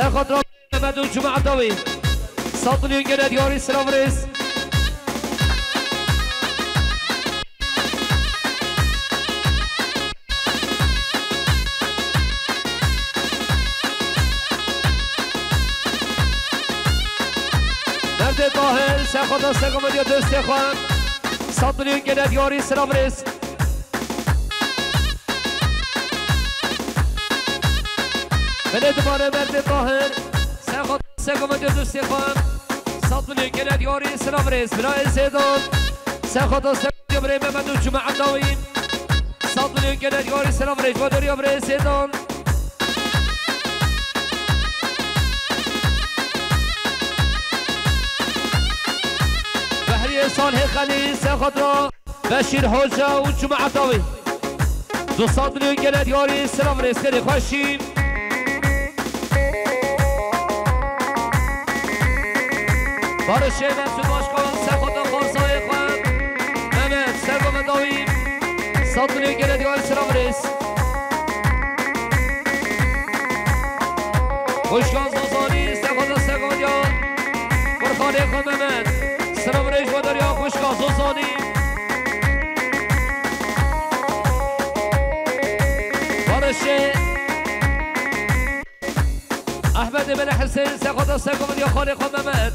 سرخط را مدون جمع داوی صد میلیون گرد یاری سلام رئیس مرد باهر سرخط را سگم دیا دوستی خوان 100 میلیون گرد یاری سلام رئیس بلد باره مرد باهر سرخط سگم دیا دوستی خوان 100 میلیون گرد یاری سلام رئیس برای زیدان سرخط را سگم دیا برای ممنون جمع داویم 100 میلیون گرد یاری سلام رئیس با دریا برای زیدان صالح خلیل سرخط را بشیر حجه و جمع داوی 200 میلیون گرد یاری سلام رئیس خیلی خوشیم بارشه مسعود باشکان سرخط را خارسای خوان ممد سرگم داوی 100 میلیون گرد یاری سلام رئیس خوشگان زوزانی سرخط را سرگم دیا برخانه خوان ممد سلام رئیس و دریا خوشگاه زوزانی بارشه احمد بن حسین سقاط سقم یا خالق و محمد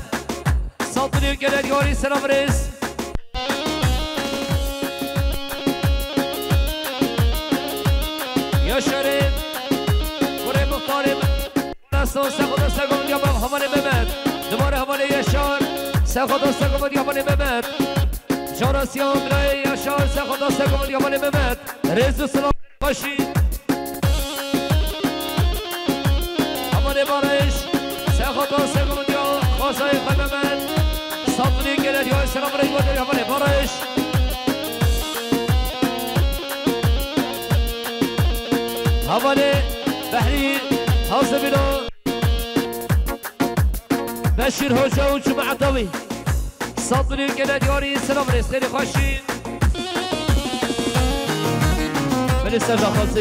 100 میلیون گرد یاری سلام رئیس یا شریف گره مختارم نستان سقاط سقم یا حمال محمد دوباره حمال یشار سخدا سگم دیامن ممد جانسیان برای یاشار سخدا سگم دیامن ممد رز سلام باشی امان بارش سخدا سگم دیا خاصای خممد 100 میلیون گرد یا سلام رای بود امان بارش امان بحری حاضبینا بشیر حجه و جمع داوی 100 میلیون گرد یاری سلام رئیس خیلی خوشین بلی سرجا خاصی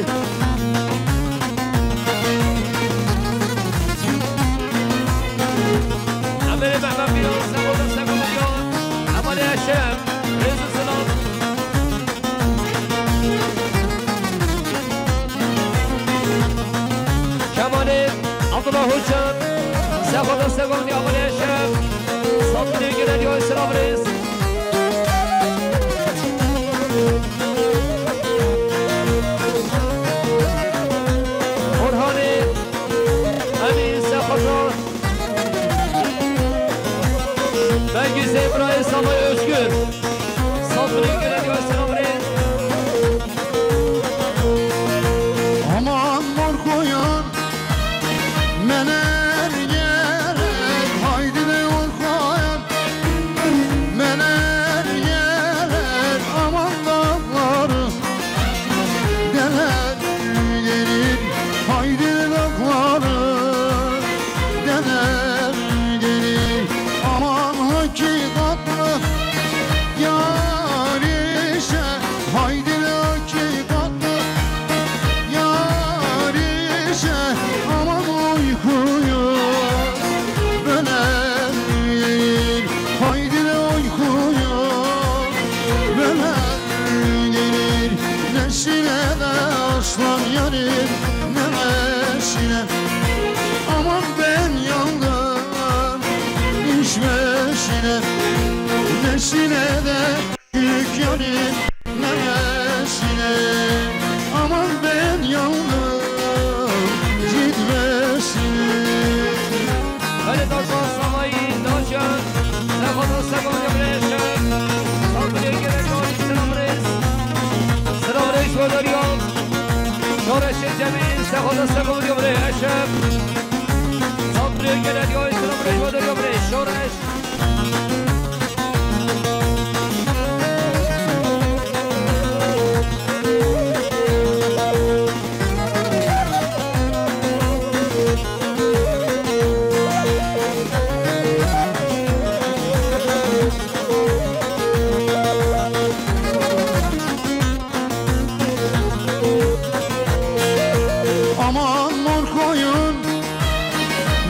عمل محمد بیان سبود سگم بیان عمال هشم رئیس سلام کمال عبدالله حجه سخدا سگم دیا عمال هشم 100 میلیون گرد یاری سلام رئیس برهانی امین سخدا بگیز ابراهیم سامای özgür 100 میلیون گرد یاری سلام رئیس aman mor koyan mener gerek haydi de mor koyan mener gerek aman dağları deler gelir haydi de dağları deler gelir aman hakikatlı yar işe haydi de hakikatlı yar işe aman uykuyu böler gelir haydi de uykuyu böler gelir neşine de aslan yarim ne neşine aman ben yandım işmeşine neşine de büyük yarim ne neşine aman ben yandım gitmesin Hadi dostlar Savayi Daşan Sefada Sefada Yabreşen 100 milyon gelen yari selam reis Selam reis ve Deryan Şoreşi Cemil Sefada Sefada Yabreşen 100 milyon gelen yari selam reis ve Deryan Şoreş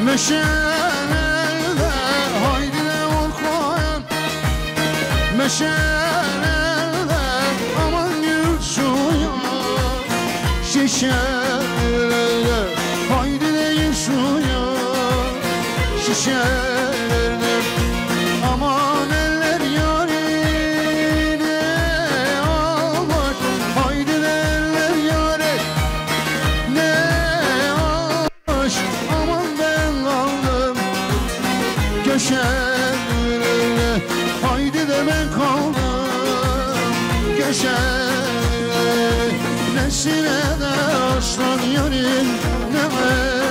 Meşelerde haydi de vur koyan Meşelerde aman gül suya Şişelerde haydi de gül suya Şişelerde aman eller yarine almış Haydi de eller yare ne almış Aman ben kaldım köşelerde Haydi de ben kaldım köşelerde Nesine de aslan yarın ne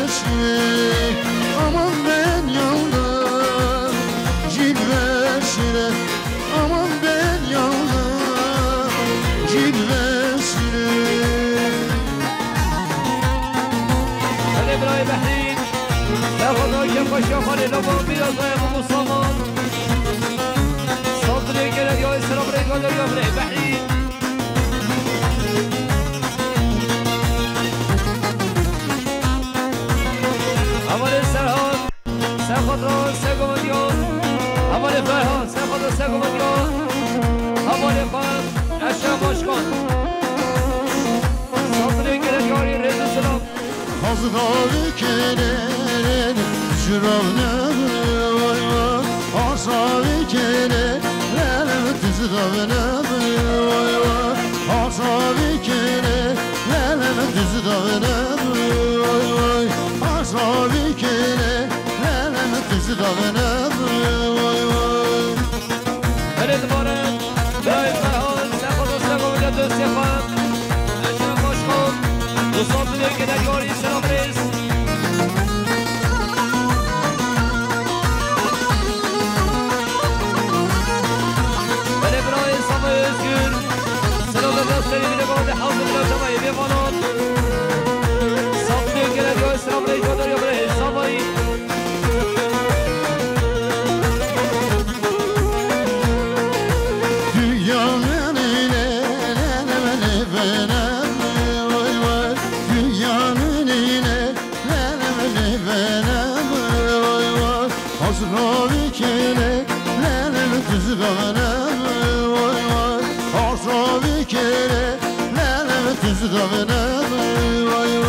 eşlik Aman ben yandım cilvesine Aman ben yandım cilvesine Ali İbrahim Behlin Sağda kefaş yaparı Lama biraz ayağımı Musaman Saldırıya gelen ya İslam Reykanlar ya İbrahim Behlin Amale Serhan Serhatran Sergomadyan Amale Ferhan Serhatran Sergomadyan Amale Khan Eşref Başkan Saldırıya gelen yari Reza Selam Kazgavi kelerin Şıravne vay vay Asavi kelerin Tüzdavne vay vay Asavi kelerin Tüzdavne vay vay Asavi kelerin Tüzdavne vay vay Hele Mübarek İbrahim Ferhan Serhatran Sergomadyan Döz Yapan Eşref Başkan Bu saldırıya gelen yari Selam Reis Hele İbrahim Sami Özgür Selam Reis Bile Bade Hazır Lazamayı Bemanat Saldırıya gelen yari Selam Reis Gönder ya Reis Sami Dünyanın ile venem vay vay Dünyanın ile venem vay vay Azravi kele tüzdavnem vay vay Azravi kele tüzdavnem vay vay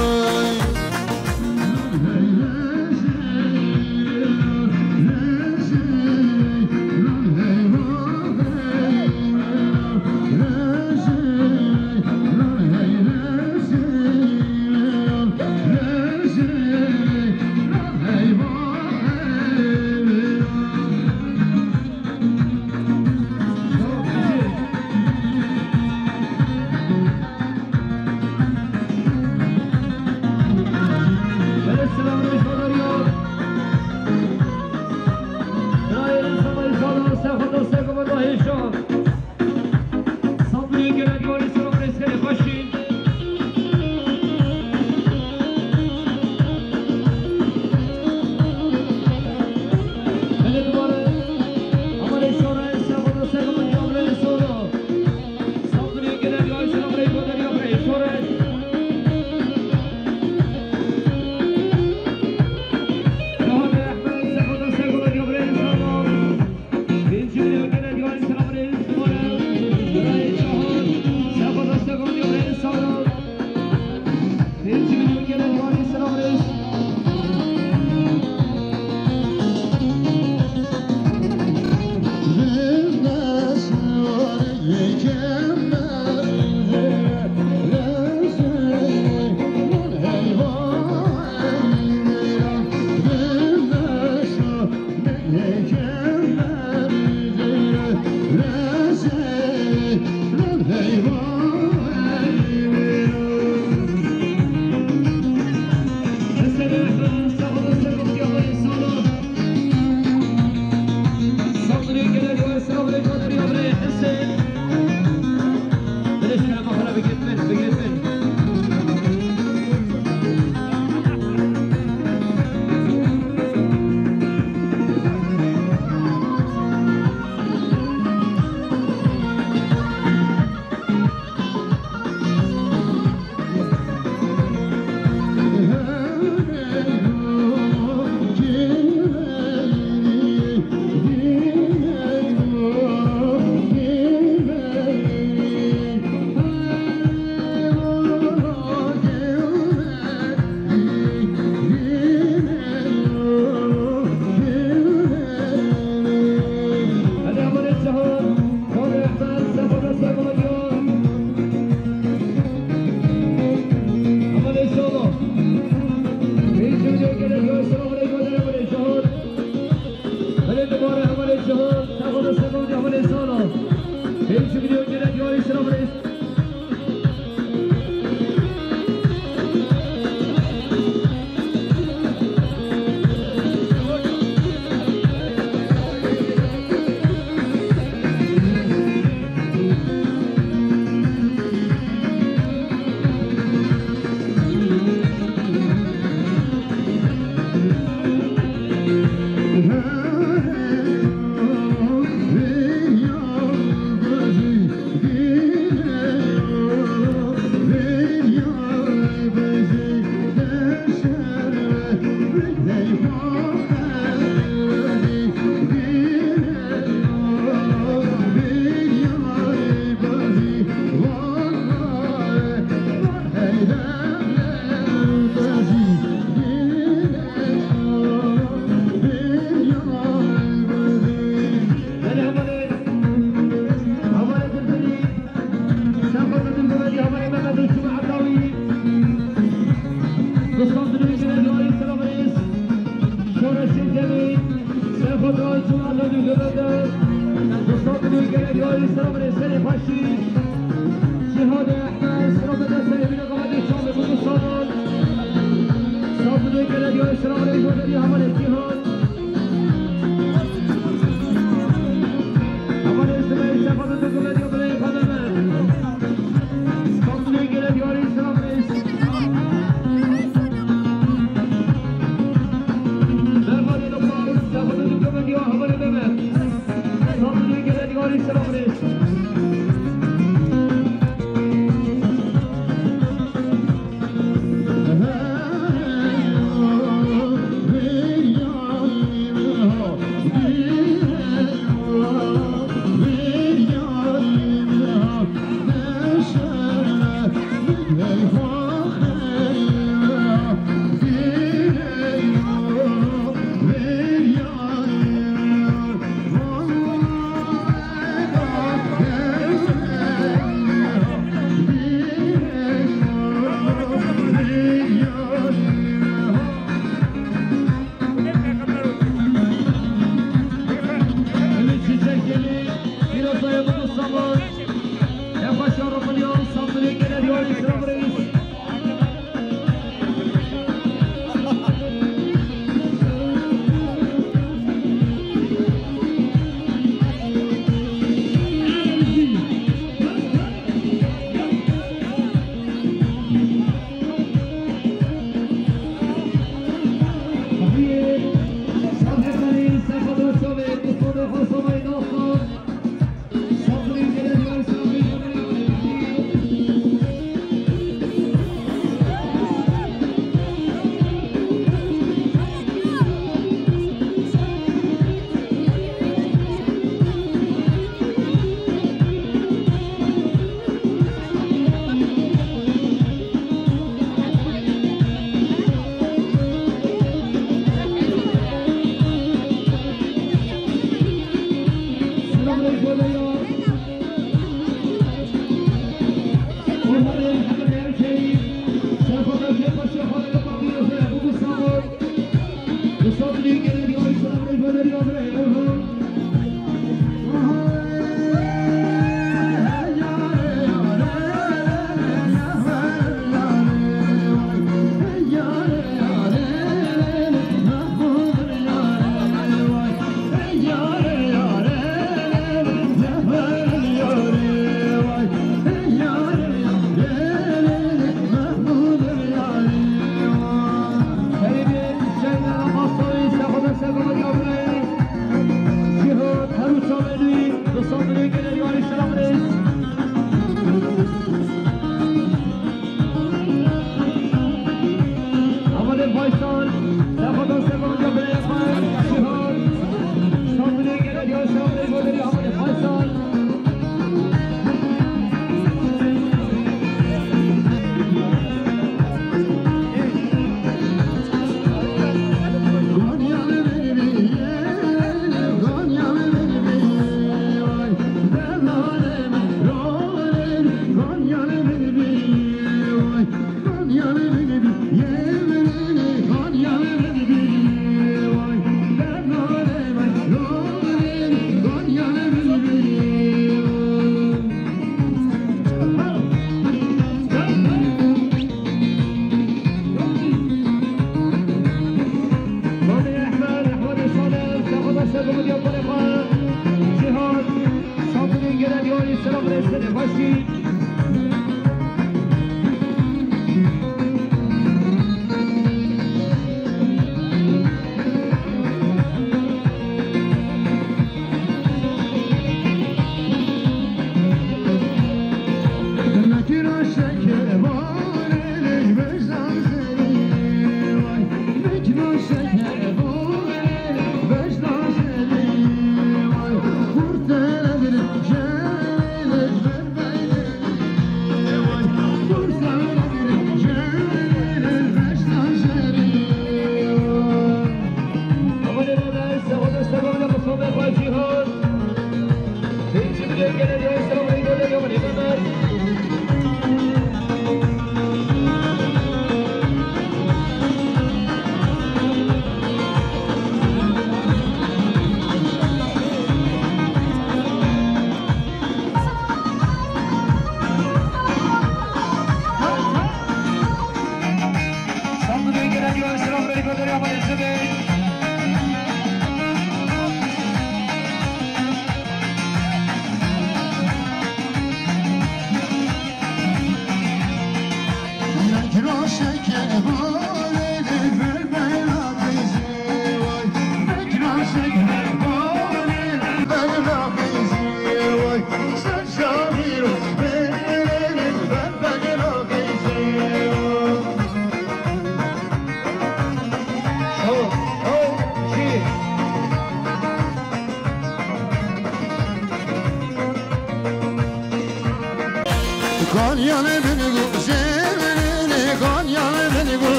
Şeker var, el bezan seni, vay, bekle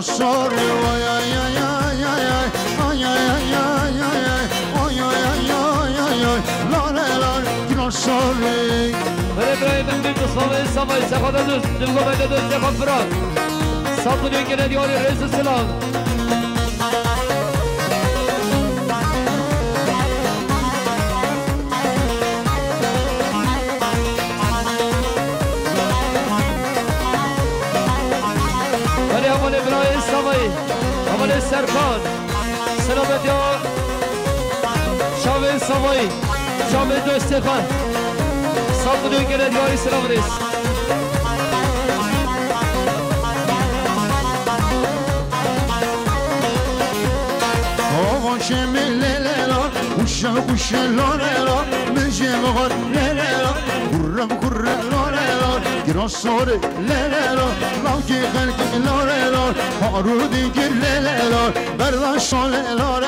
Grossore, ay ay ay ay ay ay ay ay ay ay ay ay ay ay ay lale lale grossore. Böyle İbrahim'in bir kısmı İslam'ı sekada düz, Dülgöme'de düz sekat bırak. Satılıyor gene diyor reis-i silah. Böyle aman İbrahim İslam'ı, aman Serkan, selamet ya. Şahin İslam'ı, Şahin Döstekan. Satılıyor gene diyor İslam reis. Şemilleler, uşak uşaklar, mecemar neler, kurram kurralar, girasore neler, lavki halklar, harudi kirleler, berdaşalar,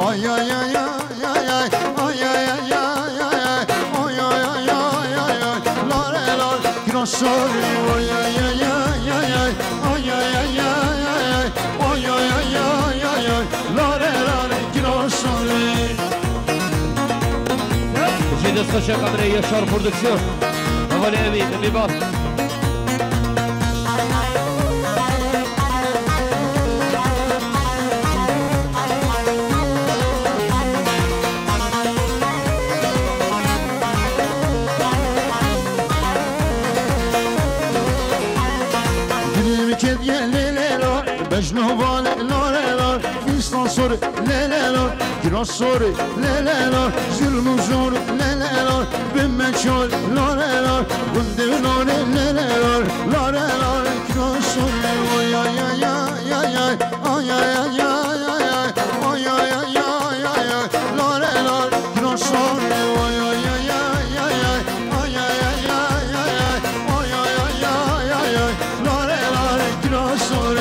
ay ay ay ay ay ay ay ay ay ay ay ay ay ay larelar, girasore ay ay ay ay ay ay ay ay ay ay ay ay ay larelar. Şimdi Skoşa kamerayı Yaşar Prodüksiyon. Havale evi, bir bak. Dilim kedyeler, bejnoval lorelar, insan sor leler, kiraz sor leler, zulmü zor leler, bimmeçol lorelar, bunde lore leler, lorelar, kiraz sor ay ay ay ay ay ay ay ay ay ay ay ay ay ay lorelar, kiraz sor ay ay ay ay ay ay ay ay ay ay ay ay lorelar, kiraz sor.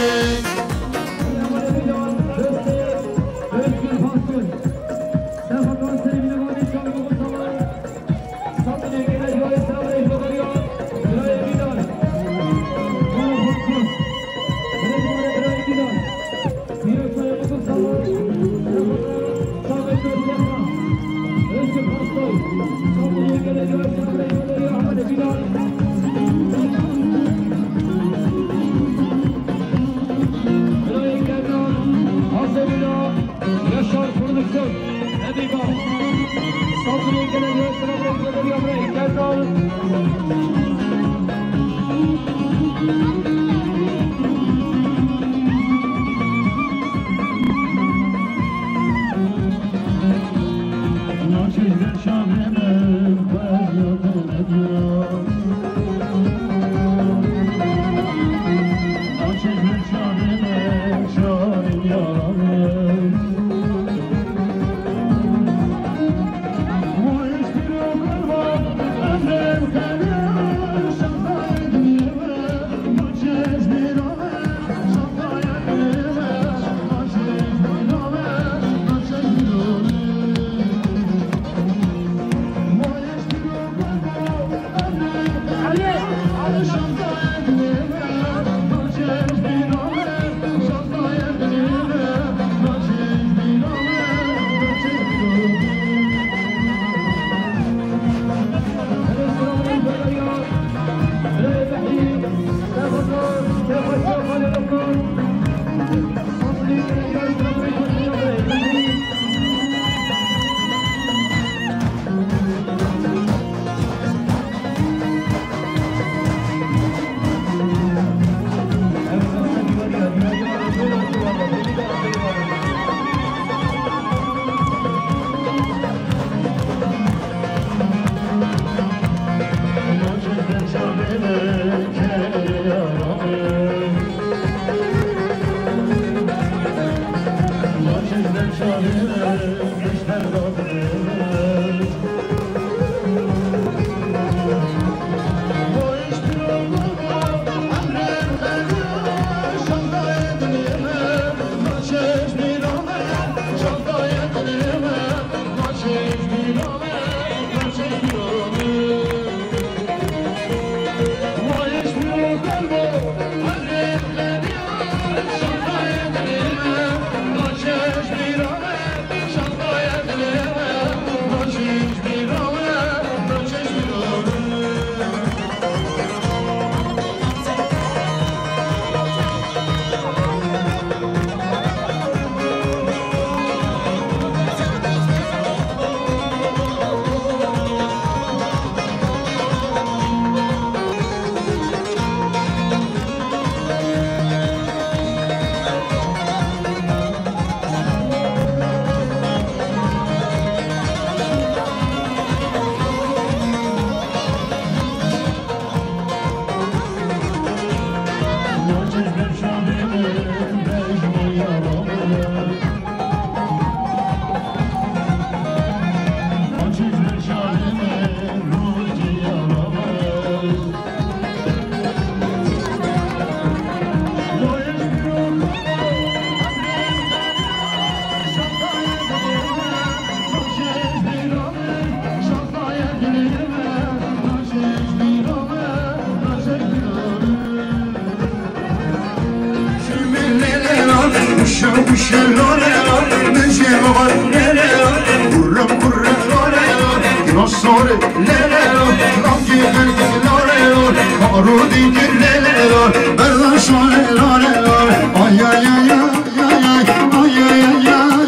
lore lore Mece var lele lore Kurram kurram lore lore Girossore lele lore Lamki belki lore lore Marudi lele lore Berdan şole lore lore Ay ay ay ay ay ay ay ay ay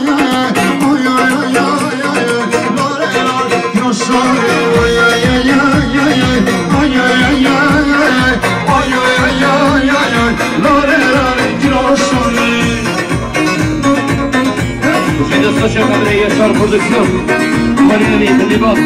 Sasha Cabrera Yashar Producción Marina Libat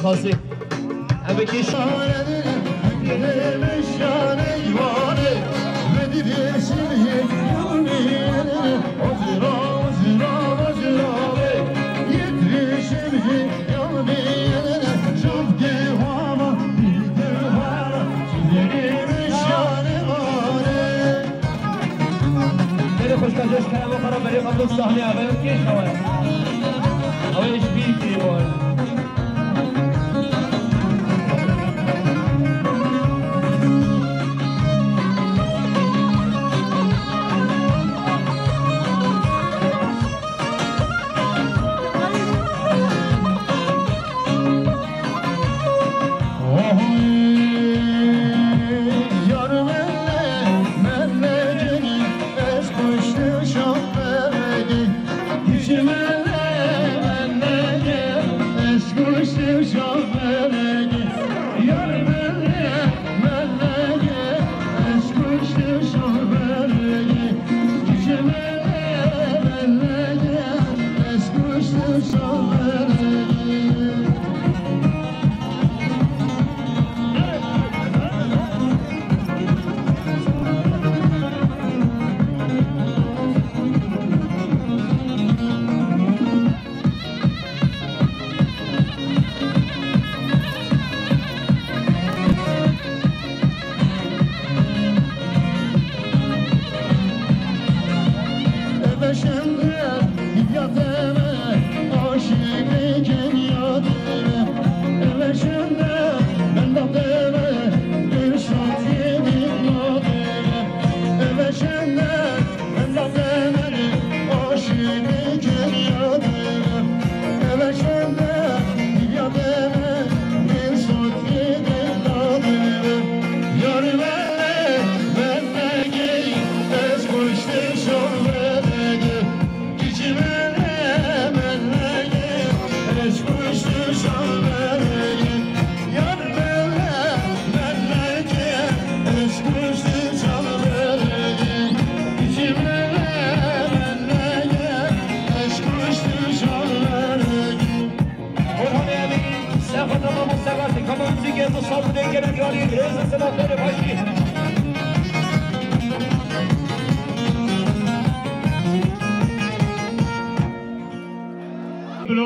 Khasi Abi ki şahane Demiş şahane yuvane Vedir yeşil yevmiyene Ozira ozira ozira Yetrişim yevmiyene Şavge hava bilge hava Demiş şahane vane Beni hoş kardeş kalama para beni kabul sahne abi Keş havaya Havaya hiç bir ki var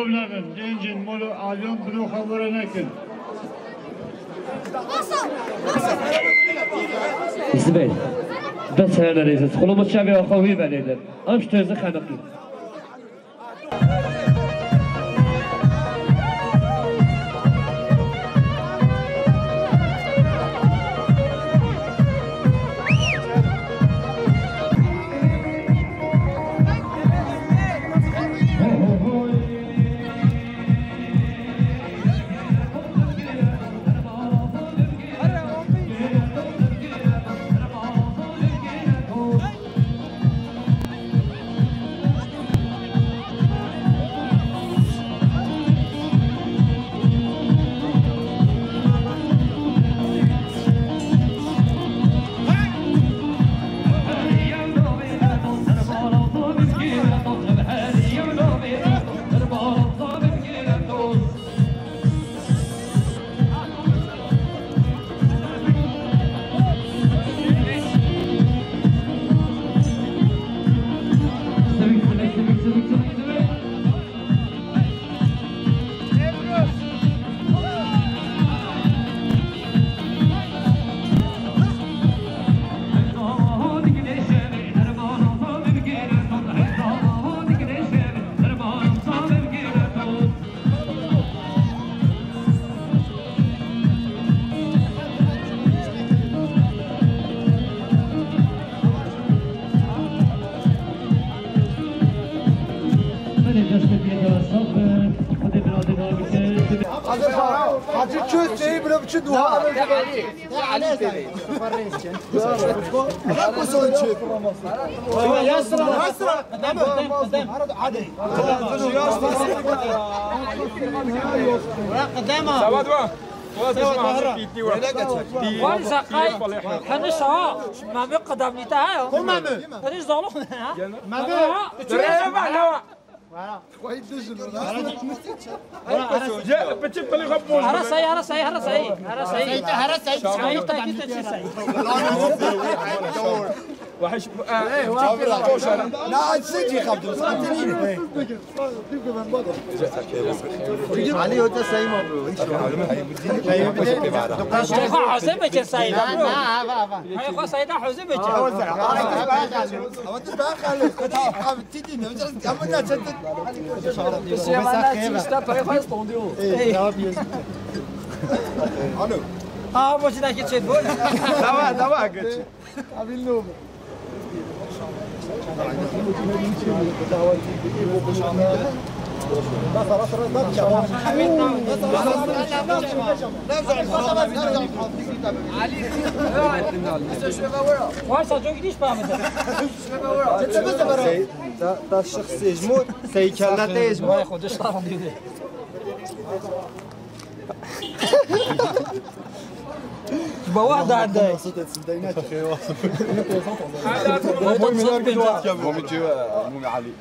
بنابن جنجن مولو آلیون برو خبره نکن İsmail, ben sana nereyiz? Kolumuz şabi akavî beneydim. Amş tözü xanıqî. Hacı kösteyi bile biçi dua. Ali dedi. Bak bu son çöp. Ya sıra. Qadam. Hadi. قدامه. سبادوا. وای زقای هنوز ها مامه قدم نیته ها مامه هنوز زالو مامه وحش لا عاد سجي خبطوا علي وانت سايم برو انت حزم بك سايد هاي خو سايد حزم بك وانت داخل تيجي عملنا شدت الو اه باش داك تشد دوا قلت قبل نوم ده الشخص يجمد سيكلته يجمد خودش طرف دیده با واحد عندك مومي علي